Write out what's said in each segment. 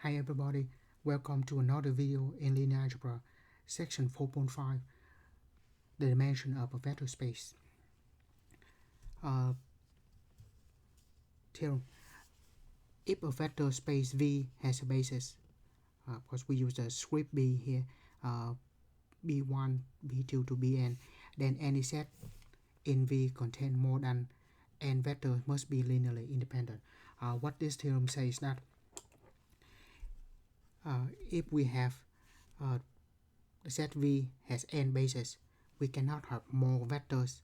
Hi everybody, welcome to another video in linear algebra, section 4.5, the dimension of a vector space. Theorem. If a vector space V has a basis, because we use the script B here, B1, B2 to Bn, then any set in V contain more than n vectors must be linearly independent. What this theorem says that if we have the set V has n bases, we cannot have more vectors.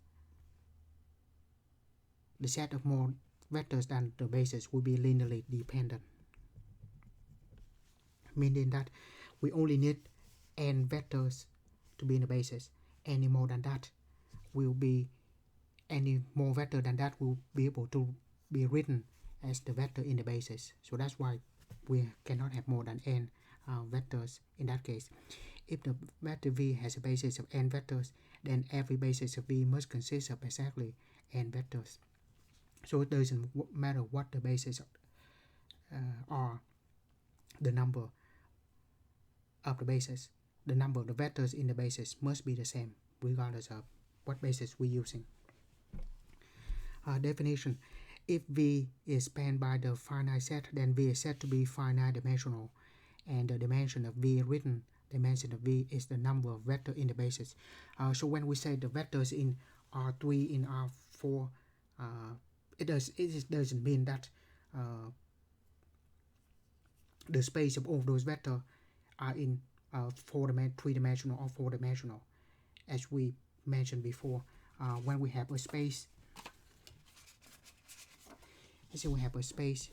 The set of more vectors than the bases will be linearly dependent, meaning that we only need n vectors to be in the basis. Any more than that will be any more vector than that will be able to be written as the vector in the basis. So that's why we cannot have more than n vectors in that case. If the vector V has a basis of n vectors, then every basis of V must consist of exactly n vectors. So it doesn't matter what the bases are, the number of the bases, the number of the vectors in the basis must be the same regardless of what basis we're using. Definition. If V is spanned by the finite set, then V is said to be finite dimensional, and the dimension of V written dimension of V is the number of vectors in the basis. So when we say the vectors in R3, in R4, it doesn't mean that the space of all those vectors are in 3-dimensional or 4-dimensional. As we mentioned before, when we have a space, let's say we have a space,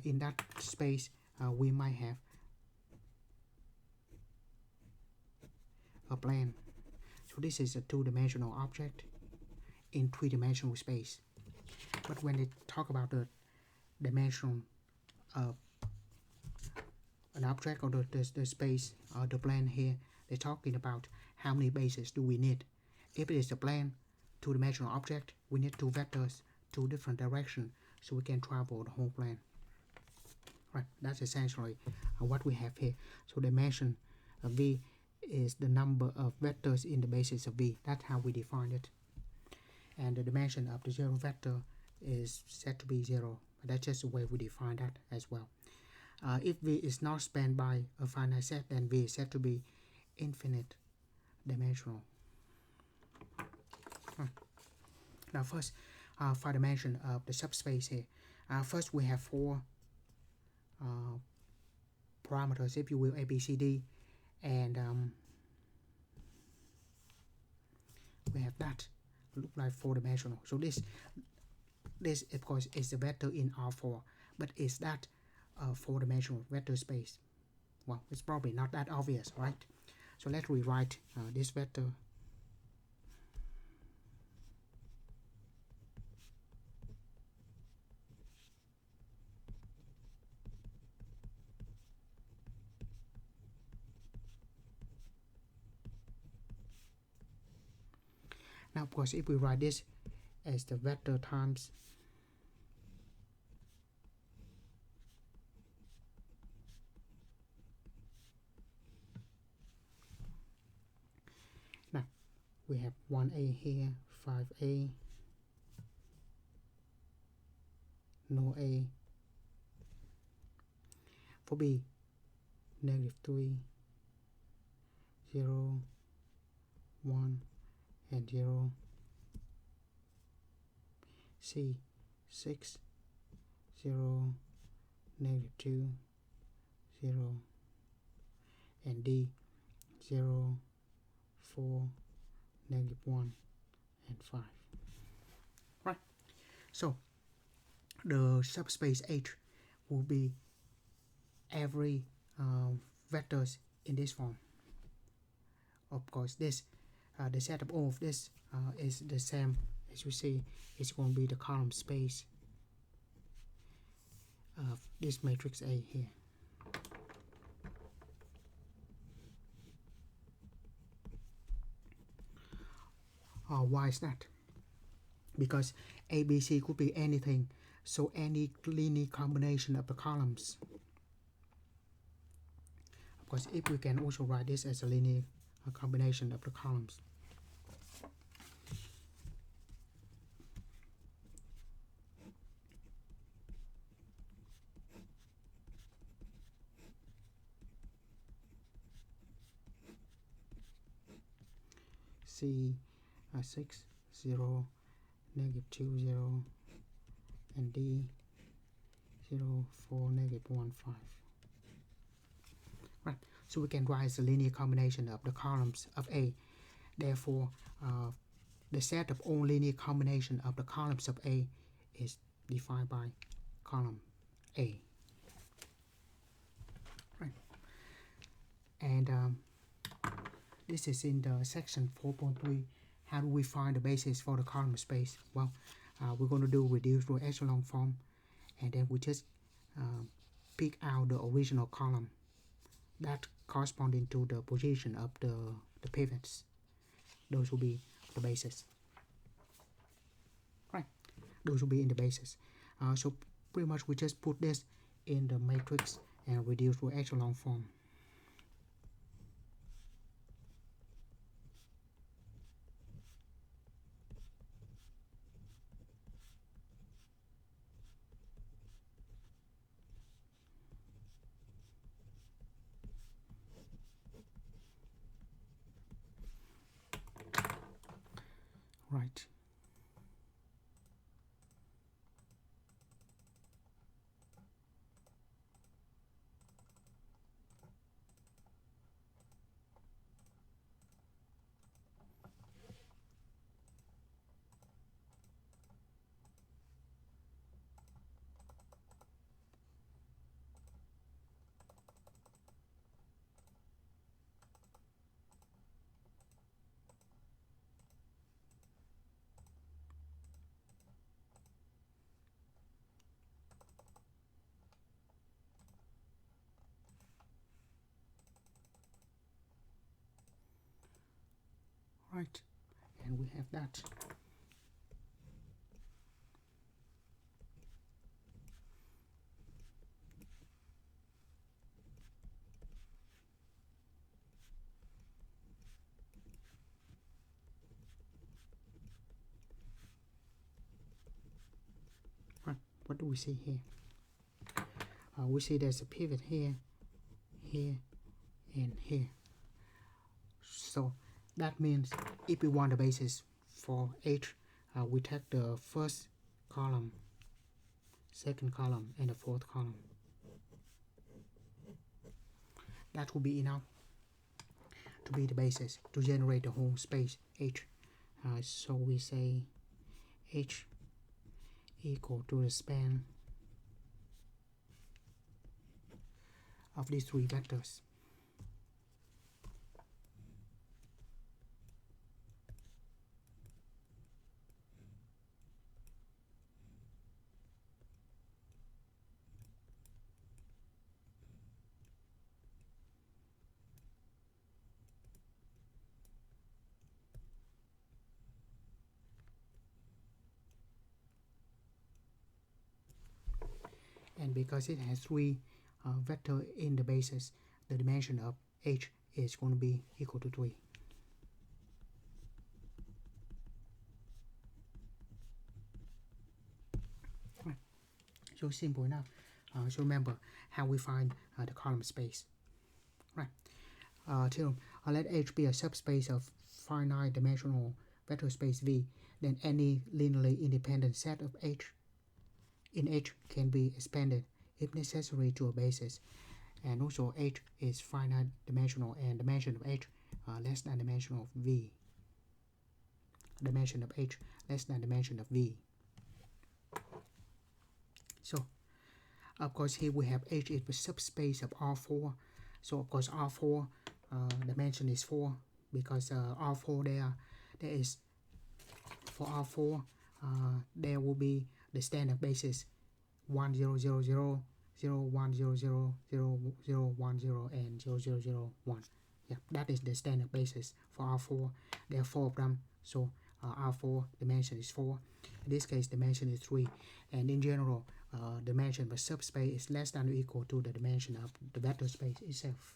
in that space we might have a plane. So this is a 2-dimensional object in 3-dimensional space. But when they talk about the dimension of an object or the space or the plane here, they're talking about how many bases do we need. If it is a plane, 2-dimensional object, we need 2 vectors, 2 different directions, so we can travel the whole plane. Right, that's essentially what we have here. So dimension of V is the number of vectors in the basis of V. That's how we define it. And the dimension of the zero vector is said to be 0. That's just the way we define that as well. If V is not spanned by a finite set, then V is said to be infinite dimensional. Now first, for dimension of the subspace here. First we have 4 parameters, if you will, A, B, C, D, and we have that look like 4-dimensional. So this of course is the vector in R4, but is that a 4-dimensional vector space? Well, it's probably not that obvious, right? So let's rewrite this vector. Now, of course, if we write this as the vector times now we have 1A here, 5A, no A. For B, -3, 0, 1, and 0. C, 6, 0, -2, 0, and D, 0, 4, -1, and 5. Right. So the subspace H will be every vectors in this form. Of course, this the set of all of this is the same. As you see, it's going to be the column space of this matrix A here. Why is that? Because A, B, C could be anything So any linear combination of the columns, of course, if we can also write this as a linear combination of the columns. C 6 0 -2 0 and D 0 4 -1 5. Right, so we can write the linear combination of the columns of A. Therefore, the set of all linear combination of the columns of A is defined by column A. Right, and this is in the section 4.3. How do we find the basis for the column space? Well, we're going to do reduce to echelon form, and then we just pick out the original column that corresponding to the position of the pivots. Those will be the basis. Right, those will be in the basis. So pretty much we just put this in the matrix and reduce to echelon form. Right. Right, and we have that. Right, what do we see here? We see there's a pivot here, here, and here. So that means if we want the basis for H, we take the first column, second column, and the fourth column. That will be enough to be the basis to generate the whole space H. So we say H equal to the span of these three vectors. And because it has three vectors in the basis, the dimension of H is going to be equal to 3. Right. So simple enough. So remember how we find the column space. Right. Theorem. Let H be a subspace of finite dimensional vector space V, then any linearly independent set of H in H can be expanded if necessary to a basis, and also H is finite dimensional and dimension of H less than dimension of V. Dimension of H less than dimension of V. So of course here we have H is the subspace of R4. So of course R4 dimension is 4 because R4 there is for R4 there will be the standard basis 1 0 0 0 0 1 0 0 0 0 1 0 and 0 0 0 1. Yeah, that is the standard basis for R4. There are 4 of them, so R4 dimension is 4. In this case, dimension is 3. And in general, dimension of a subspace is less than or equal to the dimension of the vector space itself.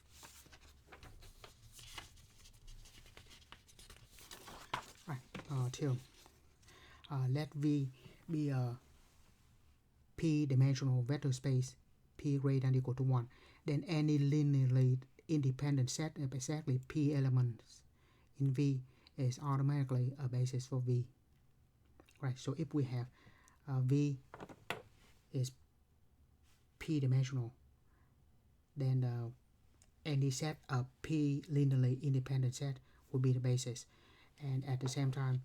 Right, theorem. Let V be a p-dimensional vector space, p greater than or equal to 1. Then any linearly independent set of exactly p elements in V is automatically a basis for V. Right, so if we have V is p-dimensional, then any set of p linearly independent set will be the basis. And at the same time,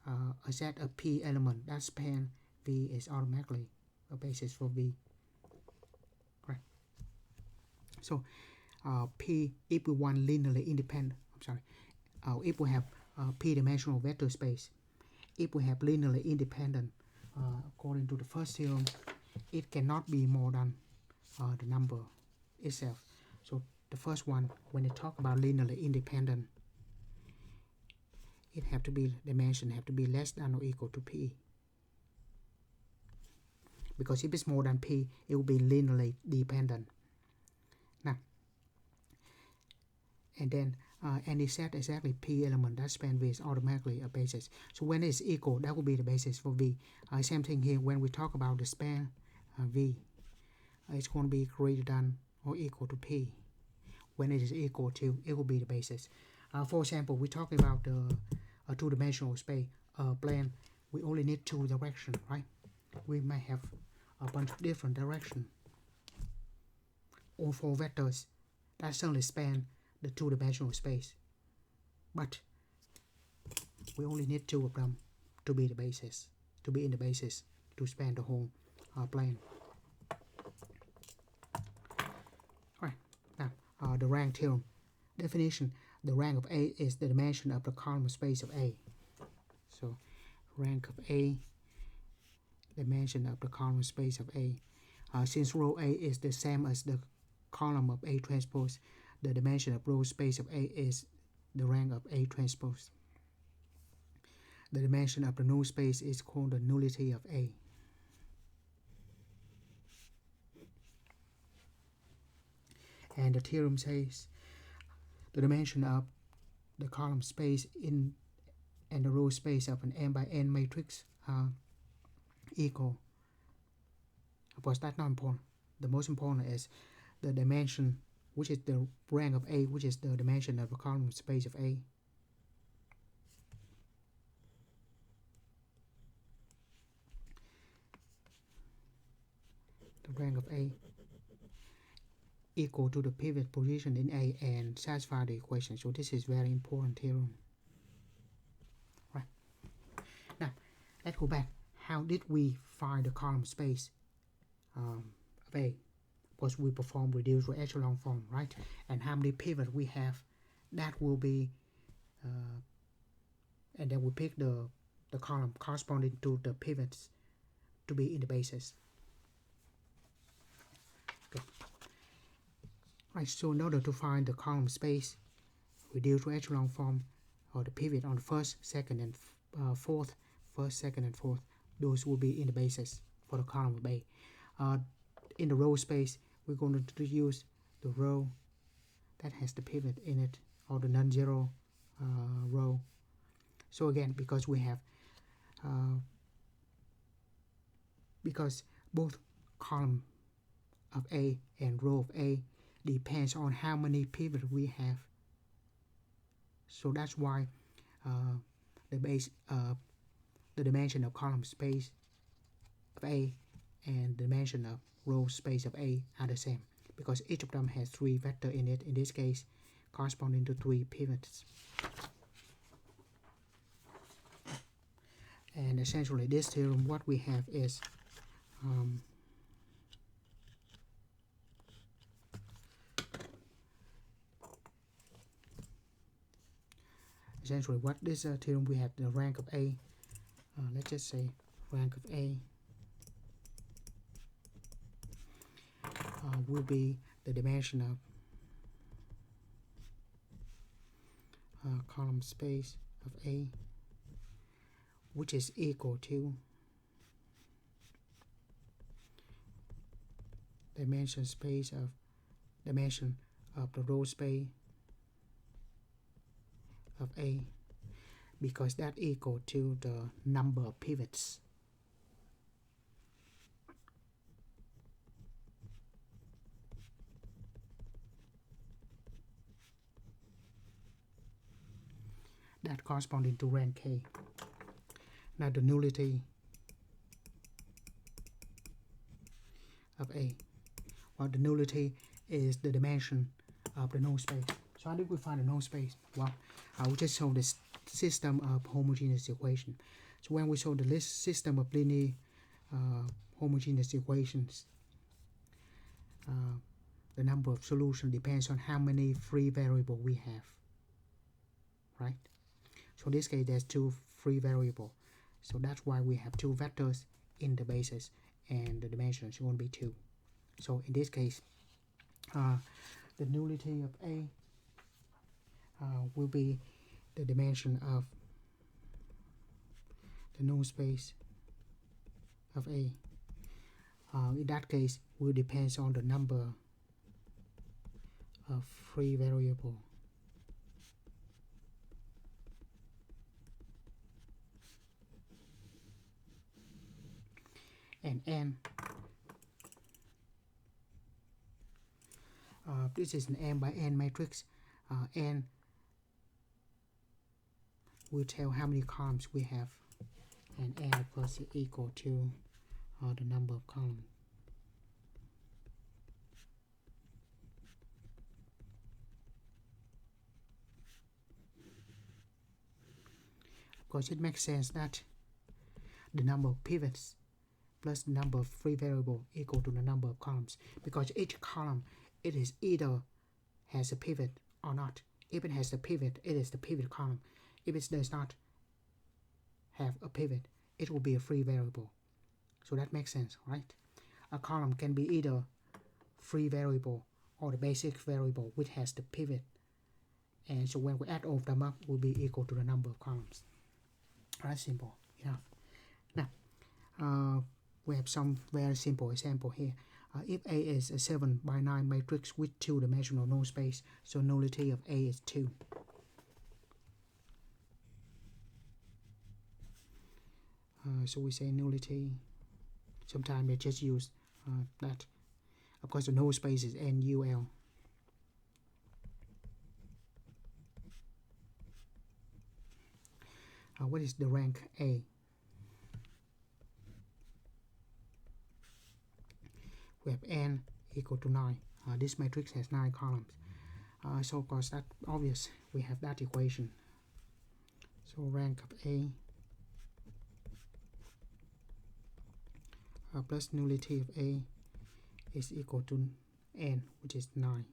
a set of p element that span V is automatically a basis for V. Right. So P, if we want linearly independent, if we have p-dimensional vector space, if we have linearly independent, according to the first theorem, it cannot be more than the number itself. So the first one, when they talk about linearly independent, it have to be, dimension have to be less than or equal to p. Because if it's more than p, it will be linearly dependent. Now, and then any set exactly p element that span V is automatically a basis. So when it's equal, that will be the basis for V. Same thing here, when we talk about the span V, it's going to be greater than or equal to p. When it is equal to, it will be the basis. For example, we're talking about a two-dimensional space plane. We only need two directions, right? We might have a bunch of different directions, or four vectors that certainly span the two-dimensional space, but we only need two of them to be the basis, to be in the basis, to span the whole plane. Right, now the rank theorem. Definition: the rank of A is the dimension of the column space of A. So rank of A, dimension of the column space of A. Since row A is the same as the column of A transpose, the dimension of row space of A is the rank of A transpose. The dimension of the null space is called the nullity of A. And the theorem says the dimension of the column space in and the row space of an n by n matrix are equal. Of course, that's not important. The most important is the dimension, which is the rank of A, which is the dimension of the column space of A. The rank of A equal to the pivot position in A and satisfy the equation. So this is very important theorem. Right. Now, let's go back. How did we find the column space of A? Because we perform reduced to echelon form, right? And how many pivots we have, that will be, and then we pick the column corresponding to the pivots to be in the basis. Okay. Right, so in order to find the column space, reduced to echelon form, or the pivot on the first, second, and fourth, first, second, and fourth, those will be in the basis for the column of A. In the row space, we're going to use the row that has the pivot in it, or the non-zero row. So again, because we have, because both column of A and row of A depends on how many pivots we have. So that's why the dimension of column space of A and the dimension of row space of A are the same, because each of them has three vectors in it, in this case corresponding to three pivots. And essentially this theorem, what we have is essentially what this theorem, we have the rank of A, let's just say rank of A will be the dimension of column space of A which is equal to dimension of the row space of A, because that equal to the number of pivots. That corresponding to rank K. Now the nullity of A. Well, the nullity is the dimension of the null space. So how do we find the null space? Well, I will just show this system of homogeneous equation. So when we show the system of linear homogeneous equations, the number of solutions depends on how many free variables we have, right? So in this case, there's two free variables. So that's why we have two vectors in the basis, and the dimensions won't be 2. So in this case, the nullity of A will be the dimension of the null space of A. In that case, will depends on the number of free variables. And n. This is an n by n matrix. N will tell how many columns we have, and n of course is equal to the number of columns. Of course, it makes sense that the number of pivots plus the number of free variables equal to the number of columns, because each column, it is either has a pivot or not. If it has a pivot, it is the pivot column. If it does not have a pivot, it will be a free variable. So that makes sense, right? A column can be either free variable or the basic variable which has the pivot. And so when we add all of them up, will be equal to the number of columns. That's simple enough. Now, we have some very simple example here. If A is a 7 by 9 matrix with two-dimensional null space, so nullity of A is 2. So we say nullity. Sometimes they just use that. Of course, the null space is NUL. What is the rank A? We have n equal to 9. This matrix has 9 columns. So of course that's obvious. We have that equation. So rank of A plus nullity of A is equal to n, which is 9.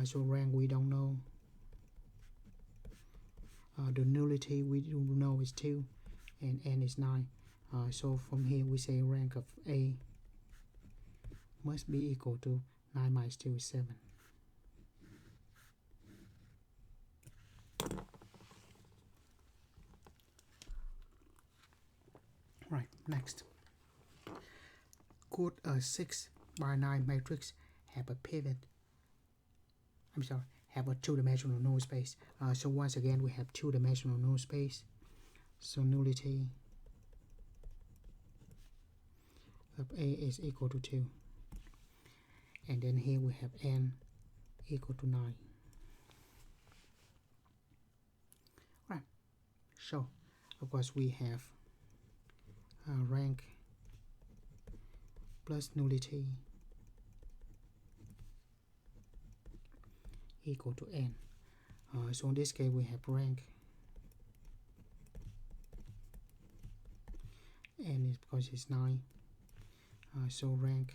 So rank we don't know. The nullity we do know is 2, and n is 9. So from here we say rank of A must be equal to 9 minus 2 is 7. Right, next. Could a 6 by 9 matrix have a pivot? Have a two-dimensional null space. So once again we have two-dimensional null space. So nullity of A is equal to 2. And then here we have n equal to 9. Right. So of course we have rank plus nullity equal to n. So in this case we have rank n is because it's 9. So rank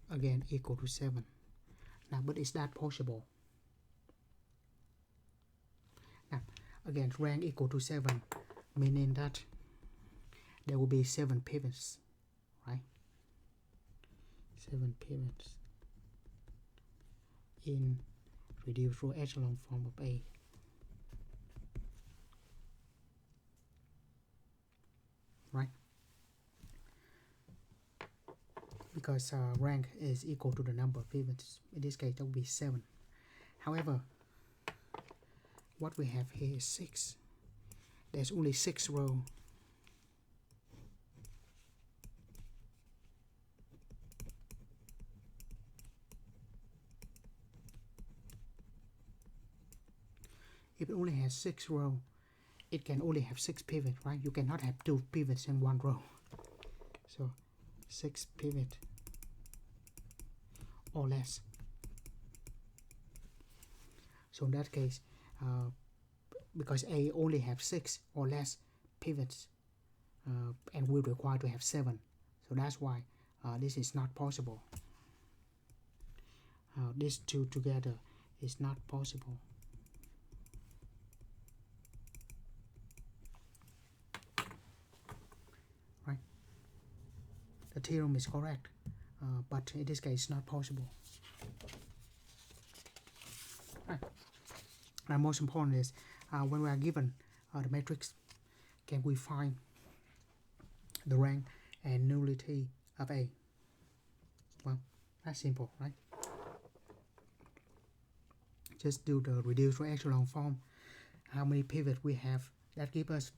again equal to 7. Now, but is that possible? Now, again, rank equal to 7, meaning that there will be 7 pivots, right? 7 pivots in reduced row echelon form of A. right? Because rank is equal to the number of pivots. In this case, that will be 7. However, what we have here is 6. There's only 6 rows. If it only has 6 rows, it can only have 6 pivots, right? You cannot have 2 pivots in one row. So 6 pivots or less. So in that case, because A only have 6 or less pivots, and we require to have 7, so that's why this is not possible. These two together is not possible. Right? The theorem is correct, but in this case, it's not possible. Right. And most important is when we are given the matrix, can we find the rank and nullity of A? Well, that's simple, right? Just do the reduced echelon form. How many pivots we have, that gives us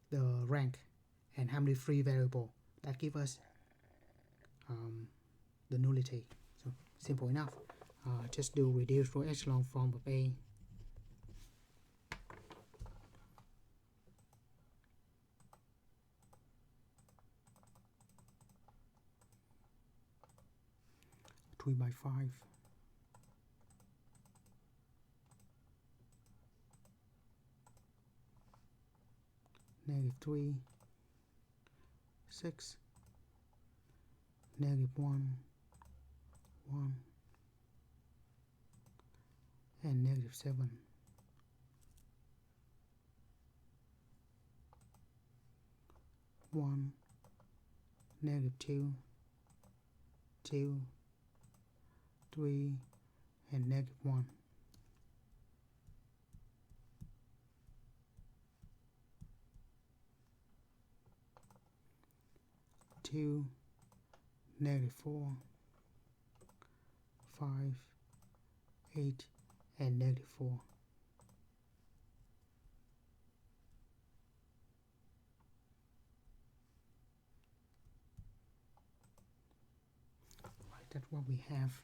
the rank, and how many free variable, that gives us the nullity. So simple enough. Just do reduced echelon form of A. Three by 5. -3, 6, -1, 1, and -7. -1, -2, 2, 3, and -1. -2, -4, 5, 8, and -4. Right, that's what we have.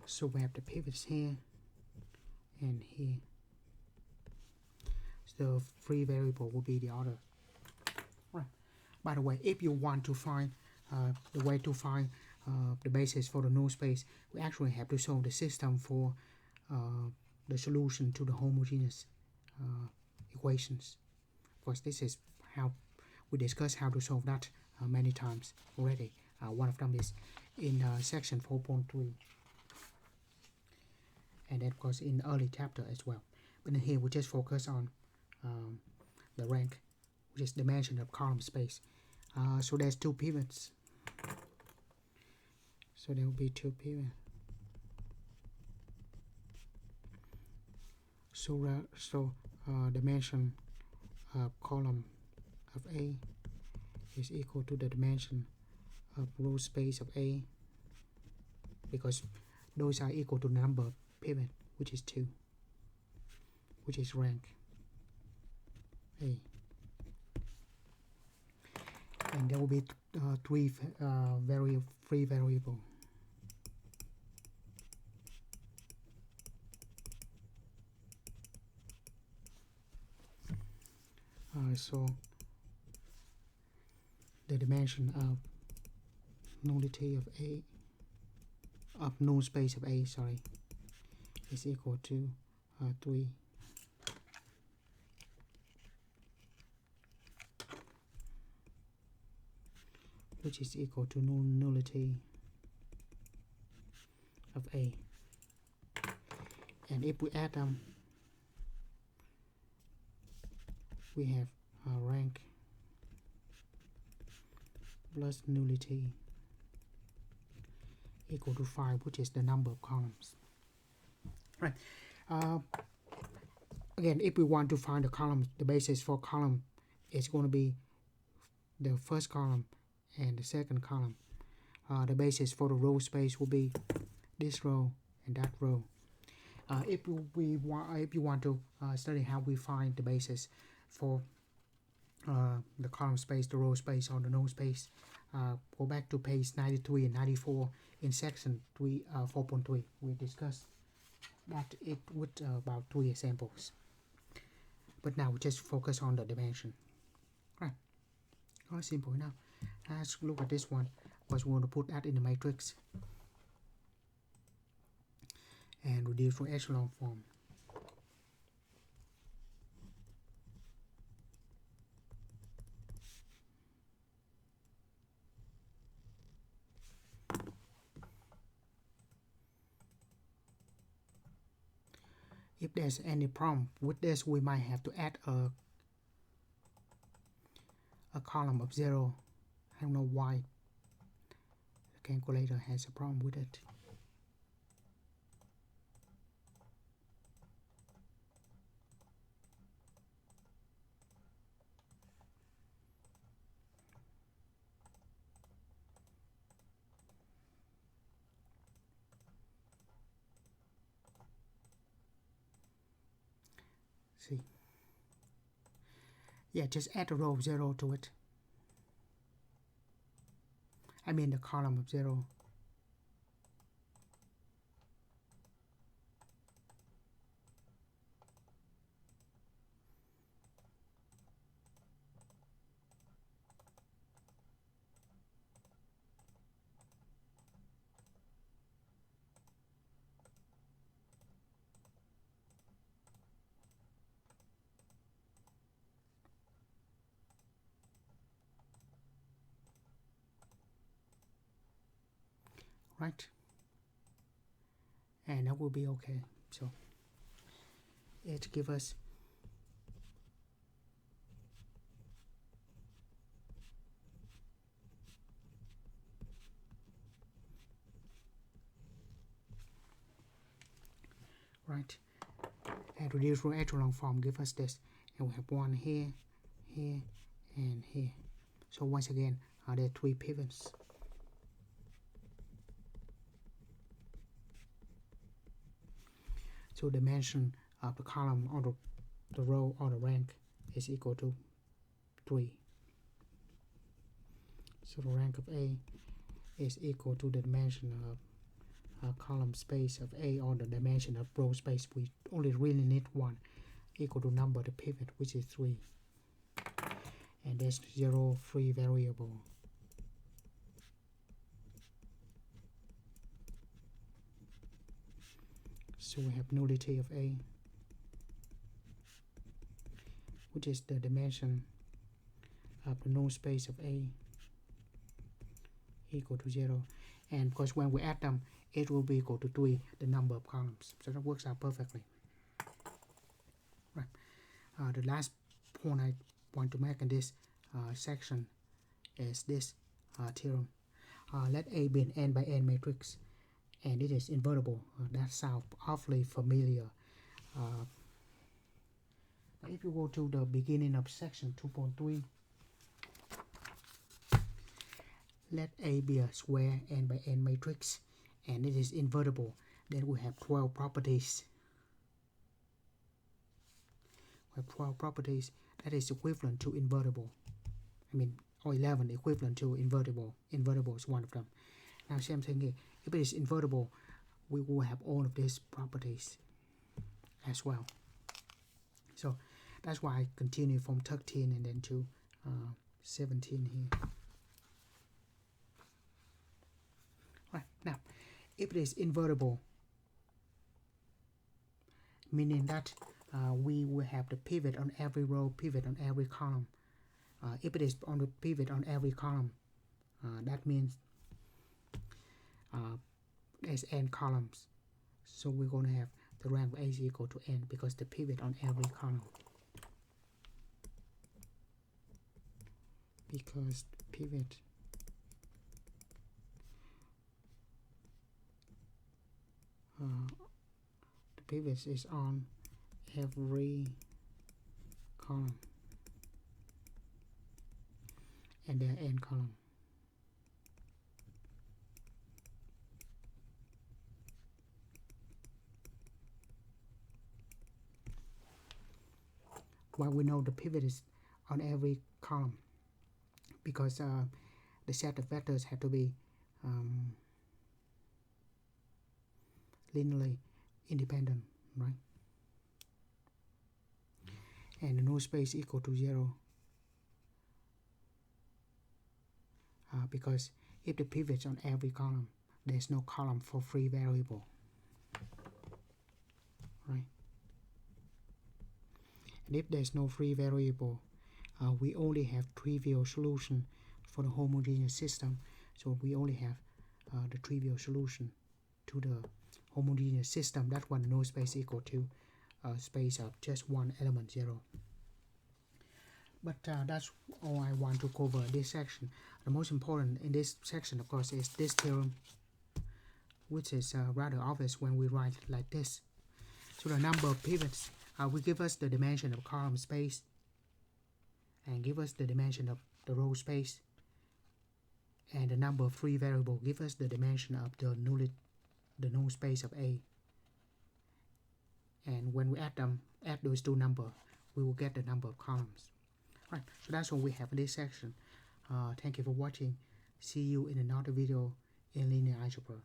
So we have the pivots here and here. So free variable will be the order. Right. By the way, if you want to find the way to find the basis for the null space, we actually have to solve the system for the solution to the homogeneous equations. Of course, this is how we discussed how to solve that many times already. One of them is in section 4.3. And then of course in the early chapter as well. But in here we just focus on the rank, which is dimension of column space. So there's 2 pivots. So there will be 2 pivots. So dimension of column of A is equal to the dimension of row space of A, because those are equal to the number of pivot, which is 2, which is rank A. And there will be 3 free variable. So the dimension of nullity of A, of null space of A, sorry, is equal to 3. Which is equal to nullity of A. And if we add them, we have rank plus nullity equal to 5, which is the number of columns. Right. Again, if we want to find the columns, the basis for column is going to be the first column and the second column. The basis for the row space will be this row and that row. If you want to study how we find the basis for the column space, the row space, or the node space, go back to page 93 and 94 in section 4.3. We discussed that it with about 3 examples. But now we just focus on the dimension. Right. Oh, simple enough. Let's look at this one. First, we want to put that in the matrix and reduce from echelon form. If there's any problem with this, we might have to add a column of 0. I don't know why the calculator has a problem with it. See, yeah, just add a row of 0 to it. I mean the column of 0. Right, and that will be okay. So it gives us right, and reduce from echelon form give us this, and we have one here, here, and here. So once again, there are 3 pivots. So dimension of the column or the row or the rank is equal to 3. So the rank of A is equal to the dimension of column space of A, or the dimension of row space. We only really need 1, equal to number of the pivot, which is 3. And there's 0 free variable. So we have nullity of A, which is the dimension of the node space of A, equal to 0. And because when we add them, it will be equal to 3, the number of columns. So that works out perfectly. Right. The last point I want to make in this section is this theorem. Let A be an n by n matrix, and it is invertible. That sounds awfully familiar. If you go to the beginning of section 2.3, let A be a square n by n matrix, and it is invertible. Then we have 12 properties. We have 12 properties that is equivalent to invertible. Or 11 equivalent to invertible. Invertible is one of them. Now same thing here. If it is invertible, we will have all of these properties as well. So that's why I continue from 13 and then to 17 here. Right, now if it is invertible, meaning that we will have the pivot on every row, pivot on every column. If it is on the pivot on every column, that means as n columns. So we're going to have the rank of A is equal to n because the pivot on every column. Because pivot the pivot is on every column, and there are n columns. Well, we know the pivot is on every column because the set of vectors have to be linearly independent, right? And the null space equal to 0 because if the pivot's on every column, there's no column for free variable, right? And if there's no free variable, we only have trivial solution for the homogeneous system. So we only have the trivial solution to the homogeneous system. That's when the null space equal to space of just one element 0. But that's all I want to cover this section. The most important in this section, of course, is this theorem, which is rather obvious when we write like this. So the number of pivots will give us the dimension of column space and give us the dimension of the row space, and the number of free variable give us the dimension of the null space of A. And when we add those two numbers, we will get the number of columns. Right, so that's all we have in this section. Thank you for watching. See you in another video in linear algebra.